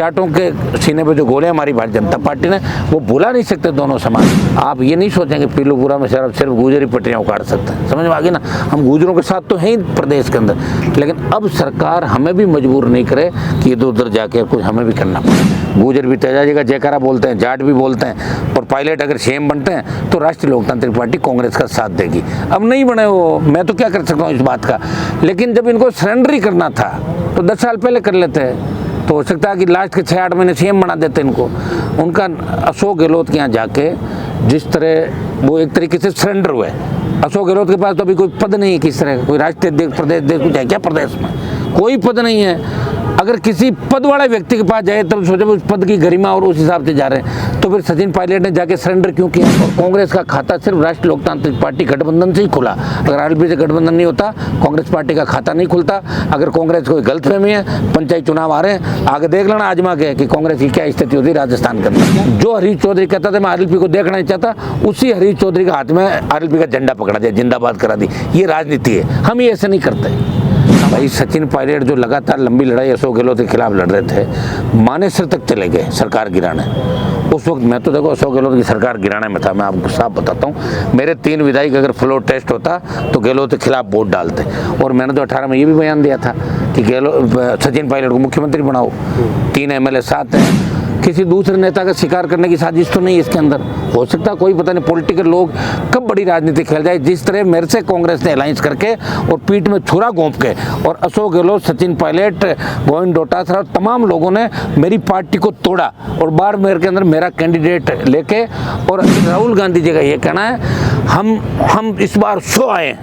जाटों के सीने पे जो गोलियां मारी भारतीय जनता पार्टी ने, वो भुला नहीं सकते दोनों समाज। आप ये नहीं सोचेंगे पीलूपुरा में सिर्फ गुजरी पट्टियाँ उखाड़ सकते हैं, समझ में आ गई ना। हम गुजरों के साथ तो हैं ही प्रदेश के अंदर, लेकिन अब सरकार हमें भी मजबूर नहीं करे कि इधर उधर जाके कुछ हमें भी करना पड़े। गुजर भी तेजाजी का जयकारा बोलते हैं, जाट भी बोलते हैं, और पायलट अगर सीएम बनते हैं तो राष्ट्रीय लोकतांत्रिक पार्टी कांग्रेस का साथ देगी। अब नहीं बने वो, मैं तो क्या कर सकता हूँ इस बात का। लेकिन जब इनको सरेंडर ही करना था तो 10 साल पहले कर लेते हैं, तो हो सकता है कि लास्ट के 6-8 महीने सीएम बना देते इनको। उनका अशोक गहलोत के यहाँ जाके जिस तरह वो एक तरीके से सरेंडर हुए। अशोक गहलोत के पास तो अभी कोई पद नहीं है किस तरह का, कोई राष्ट्रीय अध्यक्ष प्रदेश अध्यक्ष कुछ है क्या प्रदेश में? कोई पद नहीं है। अगर किसी पद वाले व्यक्ति के पास जाए तब सोचे उस पद की गरिमा और उस हिसाब से जा रहे हैं, तो फिर सचिन पायलट ने जाके सरेंडर क्यों किया? और कांग्रेस का खाता सिर्फ राष्ट्रीय लोकतांत्रिक पार्टी गठबंधन से ही खुला। अगर आरएलपी से गठबंधन नहीं होता, कांग्रेस पार्टी का खाता नहीं खुलता। अगर कांग्रेस कोई गलतफहमी है, पंचायत चुनाव आ रहे हैं, आगे देख लेना आजमा के कि कांग्रेस की क्या स्थिति होती है राजस्थान के अंदर। जो हरीश चौधरी कहता था मैं आरएलपी को देखना नहीं चाहता, उसी हरीश चौधरी के हाथ में आरएलपी का झंडा पकड़ा दिया, जिंदाबाद करा दी। ये राजनीति है, हम ये ऐसे नहीं करते भाई। सचिन पायलट जो लगातार लंबी लड़ाई अशोक गहलोत के खिलाफ लड़ रहे थे, मानेसर तक चले गए सरकार गिराने। उस वक्त मैं तो देखो अशोक गहलोत की सरकार गिराने में था। मैं आपको साफ बताता हूँ, मेरे 3 विधायक अगर फ्लोर टेस्ट होता तो गहलोत के खिलाफ वोट डालते। और मैंने तो 18 में ये भी बयान दिया था कि सचिन पायलट को मुख्यमंत्री बनाओ। 3 एमएलए साथ हैं, किसी दूसरे नेता का शिकार करने की साजिश तो नहीं इसके अंदर। हो सकता कोई पता नहीं पॉलिटिकल लोग कब बड़ी राजनीति खेल जाए। जिस तरह मेरे से कांग्रेस ने अलायंस करके और पीठ में छुरा घोंप के, और अशोक गहलोत, सचिन पायलट, गोविंद डोटासरा और तमाम लोगों ने मेरी पार्टी को तोड़ा और बाड़मेर के अंदर मेरा कैंडिडेट लेके। और राहुल गांधी जी का ये कहना है हम इस बार 100 आए,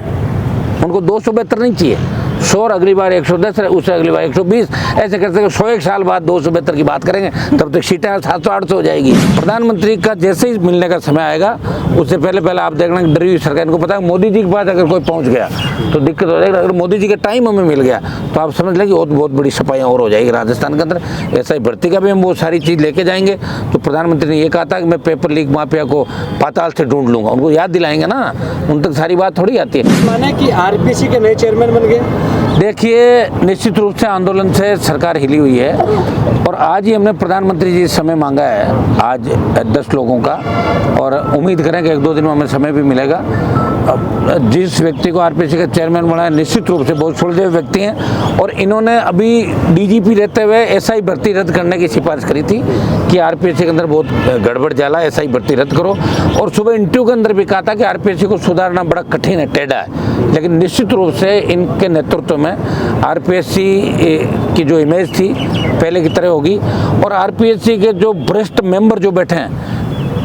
उनको 272 नहीं चाहिए, 100 और अगली बार 110, उससे अगली बार 120, ऐसे करते 101 साल बाद 272 की बात करेंगे, तब तक सीटें 700-800 हो जाएगी। प्रधानमंत्री का जैसे ही मिलने का समय आएगा, उससे पहले आप देखना कि डरी हुई सरकार, इनको पता है मोदी जी के पास अगर कोई पहुंच गया तो दिक्कत हो जाएगी। अगर मोदी जी का टाइम हमें मिल गया तो आप समझ लें कि बहुत बड़ी सफाइयाँ और हो जाएगी राजस्थान के अंदर। ऐसा ही भर्ती का भी हम वो सारी चीज़ लेके जाएंगे। तो प्रधानमंत्री ने ये कहा था कि मैं पेपर लीक माफिया को पाताल से ढूंढ लूंगा, उनको याद दिलाएंगे ना, उन तक सारी बात थोड़ी आती है। माने कि आरपीसी के नए चेयरमैन बन गए। देखिए, निश्चित रूप से आंदोलन से सरकार हिली हुई है, और आज ही हमने प्रधानमंत्री जी से समय मांगा है, आज 10 लोगों का, और उम्मीद करें कि 1-2 दिन में हमें समय भी मिलेगा। जिस व्यक्ति को आरपीसी का चेयरमैन बनाया, निश्चित रूप से बहुत सुलझे व्यक्ति हैं, और इन्होंने अभी डीजीपी रहते हुए एसआई भर्ती रद्द करने की सिफारिश करी थी कि आरपीसी के अंदर बहुत गड़बड़ जाला, एसआई भर्ती रद्द करो। और सुबह इंटरव्यू के अंदर भी कहा था कि आरपीसी को सुधारना बड़ा कठिन है, टेढ़ा है, लेकिन निश्चित रूप से इनके नेतृत्व में आरपीएससी की जो इमेज थी पहले की तरह होगी। और आरपीएससी के जो भ्रष्ट मेंबर जो बैठे हैं,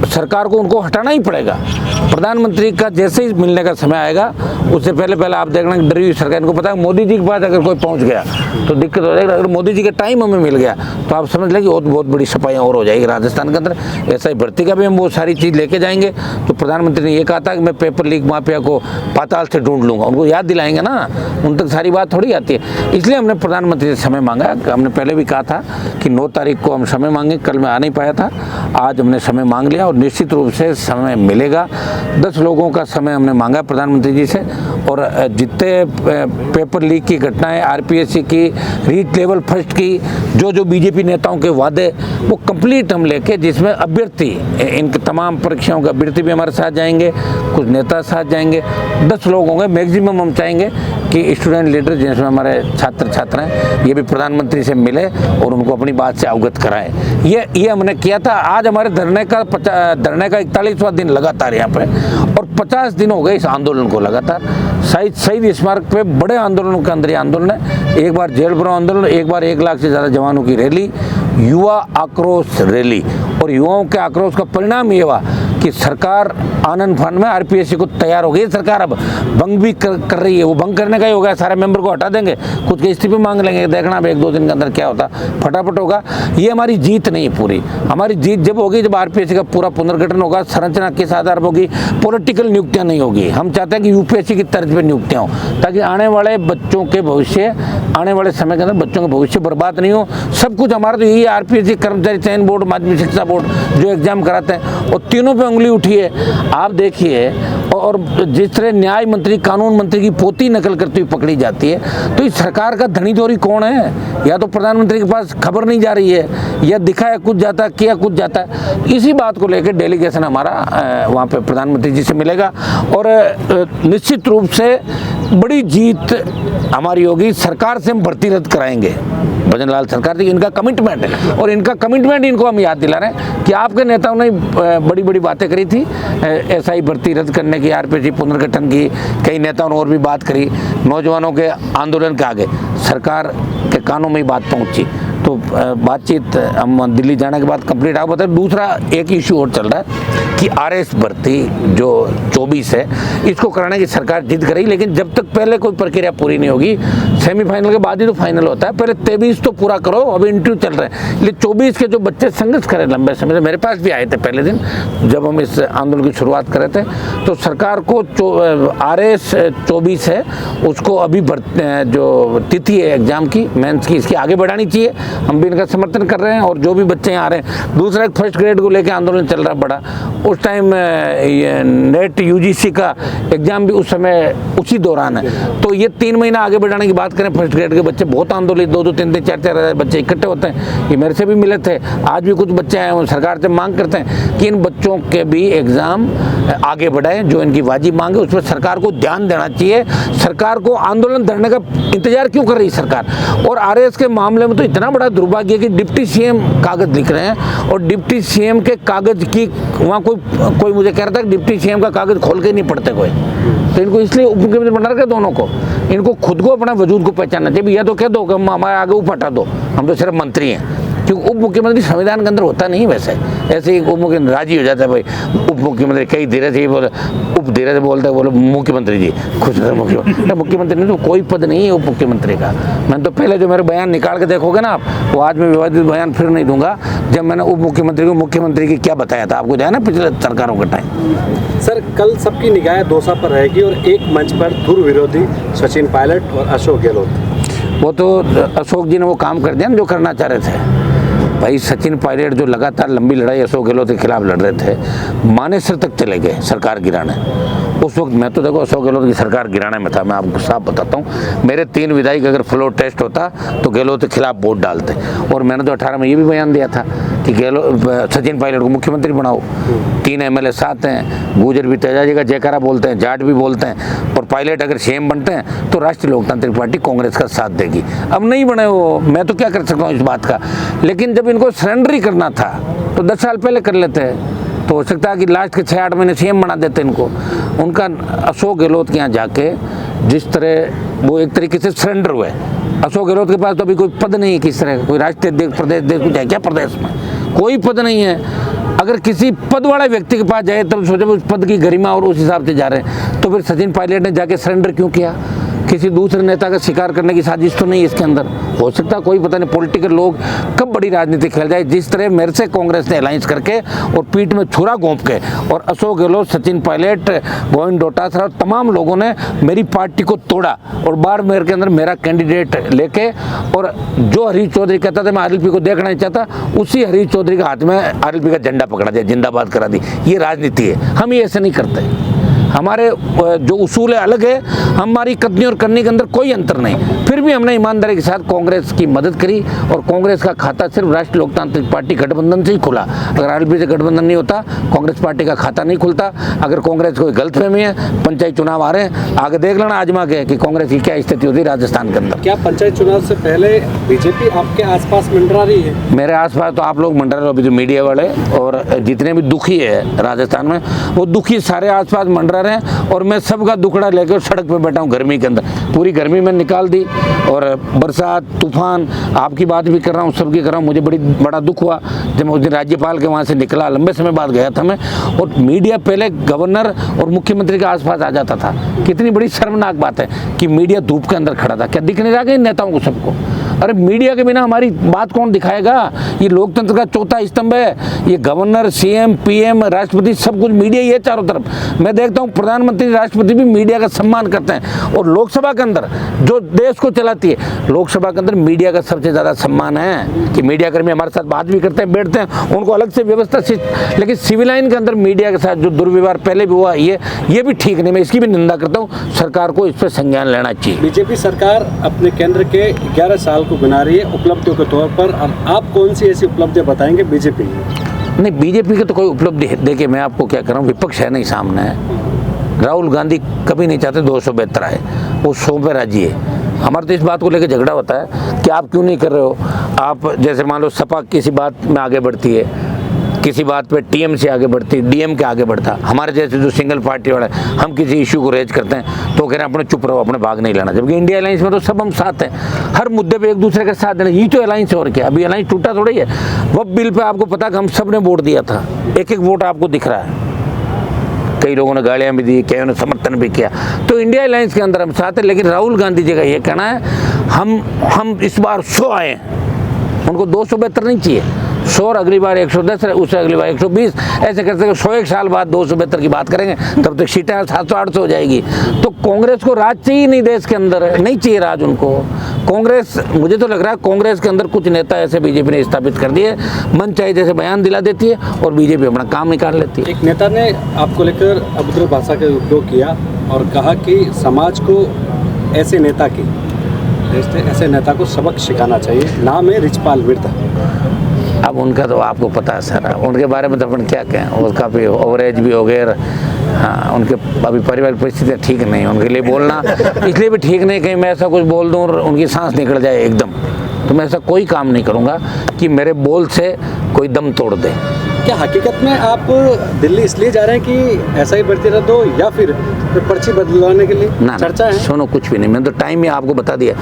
सरकार को उनको हटाना ही पड़ेगा। प्रधानमंत्री का जैसे ही मिलने का समय आएगा, उससे पहले आप देखना कि डरी हुई सरकार, इनको पता है मोदी जी के पास अगर कोई पहुंच गया तो दिक्कत हो जाएगी। अगर मोदी जी का टाइम हमें मिल गया तो आप समझ लें कि बहुत बड़ी सफाइयाँ और हो जाएगी राजस्थान के अंदर। ऐसा ही भर्ती का भी हम वो सारी चीज़ लेके जाएंगे। तो प्रधानमंत्री ने ये कहा था कि मैं पेपर लीक माफिया को पाताल से ढूंढ लूंगा, उनको याद दिलाएंगे ना, उन तक सारी बात थोड़ी आती है। इसलिए हमने प्रधानमंत्री से समय मांगा। हमने पहले भी कहा था कि 9 तारीख को हम समय मांगे, कल मैं आ नहीं पाया था, आज हमने समय मांग लिया और निश्चित रूप से समय मिलेगा। 10 लोगों का समय हमने मांगा प्रधानमंत्री जी से, और जितने पेपर लीक की घटनाएं, आरपीएससी की, रीच लेवल फर्स्ट की, जो बीजेपी नेताओं के वादे, वो कंप्लीट हम लेके, जिसमें अभ्यर्थी, इनके तमाम परीक्षाओं के अभ्यर्थी भी हमारे साथ जाएंगे, कुछ नेता साथ जाएंगे, 10 लोग होंगे मैक्सिमम। हम चाहेंगे कि स्टूडेंट लीडर जिसमें हमारे छात्र छात्रा हैं, ये भी प्रधानमंत्री से मिले और उनको अपनी बात से अवगत कराएं। ये हमने किया था। आज हमारे धरने का 41वां दिन लगातार यहाँ पे, और 50 दिन हो गए इस आंदोलन को लगातार। शहीद स्मारक पे बड़े आंदोलनों के अंदर ये आंदोलन है। एक बार जेल भरो आंदोलन, एक बार 1 लाख से ज़्यादा जवानों की रैली, युवा आक्रोश रैली। और युवाओं के आक्रोश का परिणाम ये हुआ कि सरकार आनंद फान में आरपीएससी को तैयार हो गई। सरकार अब भंग भी कर रही है, वो भंग करने का ही होगा, सारे मेंबर को हटा देंगे, खुद के इस्तीफे मांग लेंगे। देखना अब 1-2 दिन के अंदर क्या होता, फटाफट होगा। ये हमारी जीत नहीं है पूरी। हमारी जीत जब होगी जब आरपीएससी का पूरा पुनर्गठन होगा, संरचना किस आधार पर होगी, पॉलिटिकल नियुक्तियां नहीं होगी। हम चाहते हैं कि यूपीएससी की तर्ज पर नियुक्तियां हो, ताकि आने वाले बच्चों के भविष्य, आने वाले समय के अंदर बच्चों का भविष्य बर्बाद नहीं हो। सब कुछ हमारा तो यही आरपीएससी, कर्मचारी चयन बोर्ड, माध्यमिक शिक्षा बोर्ड जो एग्जाम कराते हैं, और तीनों पे उंगली उठी है। आप देखिए, और जिस तरह न्याय मंत्री, कानून मंत्री की पोती नकल करती हुई पकड़ी जाती है, तो इस सरकार का धनी चोरी कौन है? या तो प्रधानमंत्री के पास खबर नहीं जा रही है, या दिखाया कुछ जाता है, किया कुछ जाता है। इसी बात को लेकर डेलीगेशन हमारा वहाँ पे प्रधानमंत्री जी से मिलेगा, और निश्चित रूप से बड़ी जीत हमारी होगी। सरकार से हम भर्ती रद्द कराएंगे। भजन लाल सरकार जी, इनका कमिटमेंट है, और इनका कमिटमेंट इनको हम याद दिला रहे हैं कि आपके नेताओं ने बड़ी बड़ी बातें करी थी, एसआई भर्ती रद्द करने की, आरपीसी पुनर्गठन की, कई नेताओं ने और भी बात करी। नौजवानों के आंदोलन के आगे सरकार के कानों में ही बात पहुंची, तो बातचीत हम दिल्ली जाने के बाद कंप्लीट। आप बताए, दूसरा एक इशू और चल रहा है कि आरएस भर्ती जो 24 है, इसको कराने की सरकार जिद करेगी, लेकिन जब तक पहले कोई प्रक्रिया पूरी नहीं होगी, सेमीफाइनल के बाद ही तो फाइनल होता है, पहले 23 तो पूरा करो। अभी इंटरव्यू चल रहे हैं, लेकिन 24 के जो बच्चे संघर्ष करें लंबे समय से, मेरे पास भी आए थे पहले दिन जब हम इस आंदोलन की शुरुआत कर रहे थे, तो सरकार को आरएस 24 है उसको अभी जो तिथि है एग्जाम की, मेंस की, इसकी आगे बढ़ानी चाहिए। हम भी इनका समर्थन कर रहे हैं, और जो भी बच्चे यहाँ आ रहे हैं। दूसरा, एक फर्स्ट ग्रेड को लेकर आंदोलन चल रहा बड़ा, उस टाइम ये नेट यूजीसी का एग्जाम भी उस समय उसी दौरान है, तो ये 3 महीना आगे बढ़ाने की बात करें। फर्स्ट ग्रेड के बच्चे बहुत आंदोलित, 2-2, 3-3, 4-4 हज़ार बच्चे इकट्ठे होते हैं। ये मेरे से भी मिले थे, आज भी कुछ बच्चे आए हैं, सरकार से मांग करते हैं कि इन बच्चों के भी एग्जाम आगे बढ़ाएं, जो इनकी वाजिब मांग है उस पर सरकार को ध्यान देना चाहिए। सरकार को आंदोलन धरने का इंतजार क्यों कर रही सरकार? और आरएस के मामले में तो इतना बड़ा दुर्भाग्य है कि डिप्टी सीएम कागज लिख रहे हैं, और डिप्टी सीएम के कागज की वहाँ कोई मुझे कह रहा था कि डिप्टी सीएम का कागज खोल के नहीं पढ़ते कोई, तो इनको इसलिए उप मुख्यमंत्री बना रखा दोनों को। इनको खुद को अपना वजूद को पहचानना चाहिए। या तो कह दो कि हमारे आगे ऊपर हटा दो, हम तो सिर्फ मंत्री हैं, क्योंकि उप मुख्यमंत्री संविधान के अंदर होता नहीं। वैसे ऐसे ही उप मुख्यमंत्री राजी हो जाता है, भाई उप मुख्यमंत्री कई धीरे से बोले, उप धीरे से बोलते हैं, बोलो मुख्यमंत्री जी खुश है। मुख्यमंत्री नहीं तो कोई पद नहीं है उप मुख्यमंत्री का। मैंने तो पहले जो मेरे बयान निकाल के देखोगे ना आप, वो आज मैं विवादित बयान फिर नहीं दूंगा, जब मैंने उप मुख्यमंत्री को मुख्यमंत्री की क्या बताया था आपको, जाए ना पिछले सरकारों का टाइम। सर, कल सबकी निगाहें दौसा पर रहेगी, और एक मंच पर ध्रुव विरोधी सचिन पायलट और अशोक गहलोत। वो तो अशोक जी ने वो काम कर दिया ना जो करना चाह रहे थे। भाई सचिन पायलट जो लगातार लंबी लड़ाई अशोक गहलोत के खिलाफ लड़ रहे थे, मानेसर तक चले गए सरकार गिराने। उस वक्त मैं तो देखो अशोक गहलोत की सरकार गिराने में था। मैं आपको साफ बताता हूँ, मेरे 3 विधायक अगर फ्लोर टेस्ट होता तो गहलोत के खिलाफ वोट डालते। और मैंने तो 18 में ये भी बयान दिया था कि सचिन पायलट को मुख्यमंत्री बनाओ। 3 एमएलए साथ हैं, गुजर भी तेजा जी का जयकारा बोलते हैं, जाट भी बोलते हैं, और पायलट अगर सीएम बनते हैं तो राष्ट्रीय लोकतांत्रिक पार्टी कांग्रेस का साथ देगी। अब नहीं बने वो, मैं तो क्या कर सकता हूँ इस बात का। लेकिन जब इनको सरेंडर ही करना था तो 10 साल पहले कर लेते हैं, तो हो सकता है कि लास्ट के 6-8 महीने सीएम बना देते इनको। उनका अशोक गहलोत के यहाँ जाके जिस तरह वो एक तरीके से सरेंडर हुए। अशोक गहलोत के पास तो अभी कोई पद नहीं है, किस तरह का कोई राष्ट्रीय प्रदेश देश कुछ है क्या? प्रदेश में कोई पद नहीं है। अगर किसी पद वाले व्यक्ति के पास जाए तब सोचे उस पद की गरिमा और उस हिसाब से जा रहे हैं, तो फिर सचिन पायलट ने जाके सरेंडर क्यों किया? किसी दूसरे नेता का शिकार करने की साजिश तो नहीं इसके अंदर? हो सकता कोई पता नहीं, पॉलिटिकल लोग कब बड़ी राजनीति खेल जाए। जिस तरह मेरे से कांग्रेस ने अलायंस करके और पीठ में छुरा घोंप के, और अशोक गहलोत, सचिन पायलट, गोविंद डोटासरा और तमाम लोगों ने मेरी पार्टी को तोड़ा, और बार मेरे के अंदर मेरा कैंडिडेट लेके, और जो हरीश चौधरी कहता था मैं आरएलपी को देखना नहीं चाहता, उसी हरीश चौधरी के हाथ में आरएलपी का झंडा पकड़ा दिया, जिंदाबाद करा दी। ये राजनीति है, हम ये ऐसे नहीं करते। हमारे जो उसूल है अलग है, हमारी कथनी और करनी के अंदर कोई अंतर नहीं। फिर भी हमने ईमानदारी के साथ कांग्रेस की मदद करी, और कांग्रेस का खाता सिर्फ राष्ट्रीय लोकतांत्रिक पार्टी गठबंधन से ही खुला। अगर आरएलपी से गठबंधन नहीं होता, कांग्रेस पार्टी का खाता नहीं खुलता। अगर कांग्रेस कोई गलतफहमी है, पंचायत चुनाव आ रहे हैं, आगे देख लेना आजमा के कि कांग्रेस की क्या स्थिति होती है राजस्थान के अंदर। क्या पंचायत चुनाव से पहले बीजेपी आपके आसपास मंडरा रही है? मेरे आसपास तो आप लोग मंडरा रहे हो, अभी जो मीडिया वाले और जितने भी दुखी है राजस्थान में, वो दुखी सारे आसपास मंडरा रहे हैं, और मैं सबका दुखड़ा लेकर सड़क पे बैठा हूँ गर्मी के अंदर। पूरी गर्मी में निकाल दी, और बरसात, तूफान, आपकी बात भी कर रहा हूँ, सबकी कर रहा हूँ। मुझे बड़ा दुख हुआ जब उस दिन राज्यपाल के वहाँ से निकला, लंबे समय बाद गया था मैं, और मीडिया पहले गवर्नर और मुख्यमंत्री के आसपास आ जाता था। कितनी बड़ी शर्मनाक बात है कि मीडिया धूप के अंदर खड़ा था। क्या दिख नहीं रहा कि इन नेताओं को सबको? अरे मीडिया के बिना हमारी बात कौन दिखाएगा? ये लोकतंत्र का चौथा स्तंभ है। ये गवर्नर, सीएम, पीएम, राष्ट्रपति सब कुछ मीडिया ही है चारों तरफ। मैं देखता हूँ प्रधानमंत्री, राष्ट्रपति भी मीडिया का सम्मान करते हैं। और लोकसभा के अंदर जो देश को चलाती है, लोकसभा के अंदर मीडिया का सबसे ज़्यादा सम्मान है कि मीडिया कर्मी हमारे साथ बात भी करते हैं, बैठते हैं, उनको अलग से व्यवस्था। लेकिन सिविल लाइन के अंदर मीडिया के साथ जो दुर्व्यवहार पहले भी हुआ, ये भी ठीक नहीं। मैं इसकी भी निंदा करता हूँ। सरकार को इस पर संज्ञान लेना चाहिए। बीजेपी सरकार अपने केंद्र के 11 साल को गिना रही है उपलब्धियों के तौर पर। अब आप कौन सी ऐसी उपलब्धियां बताएंगे बीजेपी? नहीं, बीजेपी की तो कोई उपलब्धि है। देखिए, मैं आपको क्या कर रहा हूँ, विपक्ष है नहीं सामने है। राहुल गांधी कभी नहीं चाहते 272 आए, वो 100 पे राजी है। हमारा तो इस बात को लेकर झगड़ा होता है कि आप क्यों नहीं कर रहे हो। आप जैसे मान लो सपा किसी बात में आगे बढ़ती है, किसी बात पे टीएमसी आगे बढ़ती है, डीएम के आगे बढ़ता। हमारे जैसे जो सिंगल पार्टी वाले, हम किसी इशू को रेज करते हैं तो कह रहे हैं अपने चुप रहो, अपने भाग नहीं लेना। जबकि इंडिया अलायंस में तो सब हम साथ हैं, हर मुद्दे पे एक दूसरे के साथ देना। ये तो अलायंस है और क्या। अभी अलायंस टूटा थोड़ा ही है। वो बिल पे आपको पता कि हम सब ने वोट दिया था, एक एक वोट आपको दिख रहा है। कई लोगों ने गालियां भी दी, कई ने समर्थन भी किया। तो इंडिया अलायंस के अंदर हम साथ हैं। लेकिन राहुल गांधी जी का ये कहना है हम इस बार 100 आए, उनको 272 नहीं चाहिए। 100 और अगली बार 110, उससे अगली बार 120, ऐसे करते 101 साल बाद 272 की बात करेंगे, तब तक सीटें 700-800 हो जाएगी। तो कांग्रेस को राज चाहिए नहीं, देश के अंदर नहीं चाहिए राज उनको। कांग्रेस, मुझे तो लग रहा है कांग्रेस के अंदर कुछ नेता ऐसे बीजेपी ने स्थापित कर दिए, मन चाहे जैसे बयान दिला देती है और बीजेपी अपना काम निकाल लेती है। एक नेता ने आपको लेकर अभद्र भाषा का उपयोग किया और कहा कि समाज को ऐसे नेता को सबक सिखाना चाहिए। नाम है रिचपाल बिरला। अब उनका तो आपको पता है सर, उनके बारे में तो अपन क्या कहें। वो काफ़ी ओवरेज भी हो गए। हाँ, उनके अभी पारिवारिक परिस्थितियाँ ठीक नहीं, उनके लिए बोलना इसलिए भी ठीक नहीं कहीं मैं ऐसा कुछ बोल दूँ और उनकी सांस निकल जाए एकदम। तो मैं ऐसा कोई काम नहीं करूँगा कि मेरे बोल से कोई दम तोड़ दे। क्या हकीकत में आप दिल्ली इसलिए जा रहे हैं कि ऐसा ही बढ़ती रह दो या फिर पर्ची बदलवाने के लिए ना चर्चा है? सुनो, कुछ भी नहीं। मैंने तो टाइम ही आपको बता दिया,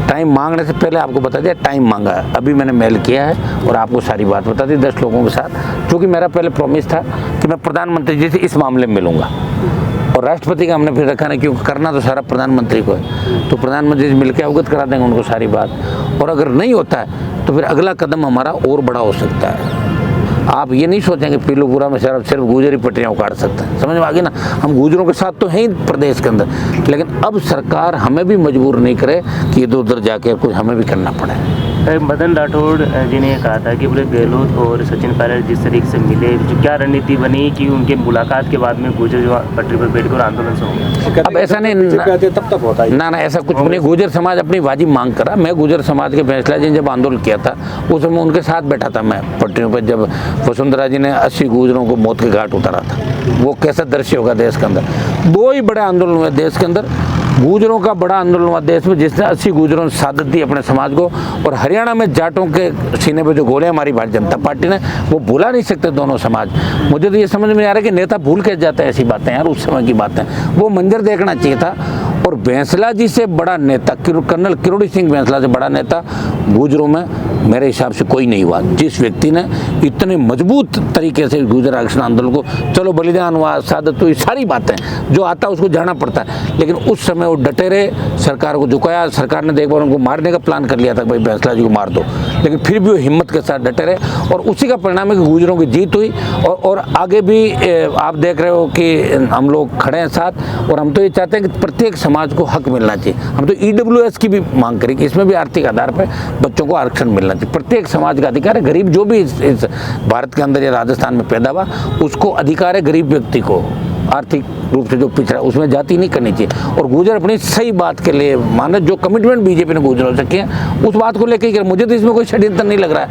टाइम मांगने से पहले आपको बता दिया, टाइम मांगा है। अभी मैंने मेल किया है और आपको सारी बात बता दी 10 लोगों के साथ, क्योंकि मेरा पहले प्रॉमिस था कि मैं प्रधानमंत्री जी से इस मामले में मिलूंगा। और राष्ट्रपति का हमने फिर रखा नहीं, क्योंकि करना तो सारा प्रधानमंत्री को है। तो प्रधानमंत्री से मिलकर अवगत करा देंगे उनको सारी बात। और अगर नहीं होता है तो फिर अगला कदम हमारा और बड़ा हो सकता है। आप ये नहीं सोचेंगे पीलूपुरा में सिर्फ गुजरी पटरियाँ उखाड़ सकते हैं, समझ में आ गई ना। हम गुजरों के साथ तो हैं ही प्रदेश के अंदर, लेकिन अब सरकार हमें भी मजबूर नहीं करे कि इधर उधर जाके कुछ हमें भी करना पड़े। मदन राठौड़ जी ने कहा था कि बोले गहलोत और सचिन पायलट जिस तरीके से मिले, जो क्या रणनीति बनी कि उनके मुलाकात के बाद में गुजर जो पटरी पर बैठकर आंदोलन से हो गया। अब ऐसा नहीं तब होता है ना, ऐसा कुछ नहीं। गुजर समाज अपनी वाजिब मांग करा। मैं गुजर समाज के फैसला जी जब आंदोलन किया था उस समय उनके साथ बैठा था मैं पटरियों पर, जब वसुंधरा जी ने 80 गुजरों को मौत के घाट उतारा था। वो कैसा दृश्य होगा देश के अंदर। 2 ही बड़े आंदोलन हुए देश के अंदर। गुजरों का बड़ा आंदोलन हुआ देश में, जिसने 80 गुजरों ने सादत दी अपने समाज को। और हरियाणा में जाटों के सीने पे जो गोलियां मारी भारतीय जनता पार्टी ने, वो भुला नहीं सकते दोनों समाज। मुझे तो ये समझ में नहीं आ रहा कि नेता भूल कैसे जाते हैं ऐसी बातें यार। उस समय की बातें, वो मंजर देखना चाहिए था। और बैंसला जी से बड़ा नेता, कर्नल किरोड़ी सिंह बैंसला से बड़ा नेता गुजरों में मेरे हिसाब से कोई नहीं हुआ। जिस व्यक्ति ने इतने मजबूत तरीके से गुजर आरक्षण आंदोलन को, चलो बलिदान हुआ, सादत हुई, सारी बातें जो आता है उसको जाना पड़ता है, लेकिन उस समय वो डटे रहे, सरकार को झुकाया। सरकार ने एक बार उनको मारने का प्लान कर लिया था, भाई बैंसला जी को मार दो, लेकिन फिर भी वो हिम्मत के साथ डटे रहे। और उसी का परिणाम है कि गुजरों की जीत हुई। और आगे भी आप देख रहे हो कि हम लोग खड़े हैं साथ। और हम तो ये चाहते हैं कि प्रत्येक समाज को हक मिलना चाहिए। हम तो EWS की भी मांग करेंगे, इसमें भी आर्थिक आधार पर बच्चों को आरक्षण मिलना चाहिए। प्रत्येक समाज का अधिकार है। गरीब जो भी इस भारत के अंदर या राजस्थान में पैदा हुआ, उसको अधिकार है गरीब व्यक्ति को आर्थिक रूप से जो पिछड़ा, उसमें जाति नहीं करनी चाहिए। और गुजर अपनी सही बात के लिए माने, जो कमिटमेंट बीजेपी ने गुजरों से किए उस बात को लेकर ही। मुझे तो इसमें कोई षड्यंत्र नहीं लग रहा है।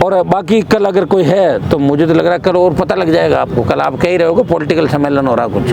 और बाकी कल अगर कोई है तो मुझे तो लग रहा है कल और पता लग जाएगा आपको। कल आप कह ही रहे हो पॉलिटिकल सम्मेलन हो रहा कुछ।